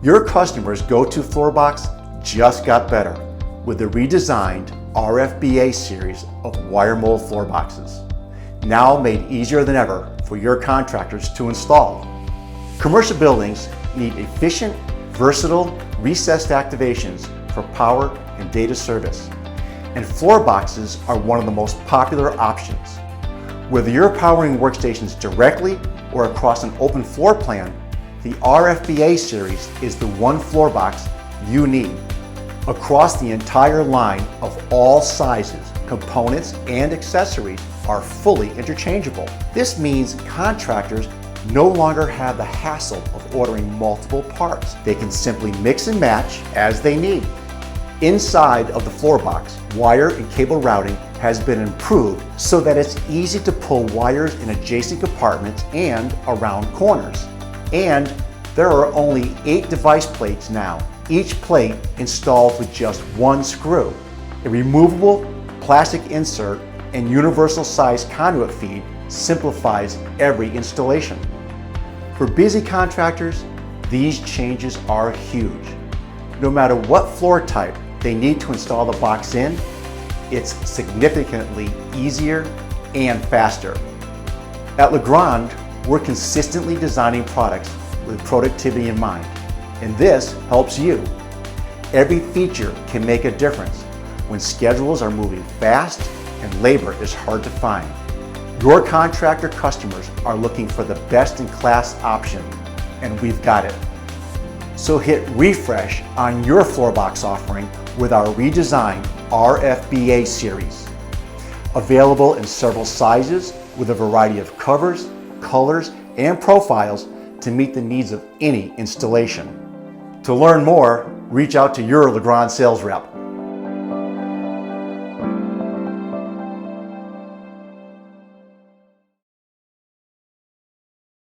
Your customer's go-to floor box just got better with the redesigned RFBA series of wire mold floor boxes, now made easier than ever for your contractors to install. Commercial buildings need efficient, versatile, recessed activations for power and data service, and floor boxes are one of the most popular options. Whether you're powering workstations directly or across an open floor plan, the RFBA series is the one floor box you need. Across the entire line of all sizes, components, and accessories are fully interchangeable. This means contractors no longer have the hassle of ordering multiple parts. They can simply mix and match as they need. Inside of the floor box, wire and cable routing has been improved so that it's easy to pull wires in adjacent compartments and around corners. And there are only 8 device plates now, each plate installed with just one screw. A removable plastic insert and universal size conduit feed simplifies every installation. For busy contractors, these changes are huge. No matter what floor type they need to install the box in, it's significantly easier and faster. At Legrand, we're consistently designing products with productivity in mind, and this helps you. Every feature can make a difference when schedules are moving fast and labor is hard to find. Your contractor customers are looking for the best-in-class option, and we've got it. So hit refresh on your floor box offering with our redesigned RFBA series. Available in several sizes with a variety of covers, colors, and profiles to meet the needs of any installation. To learn more, reach out to your Legrand sales rep.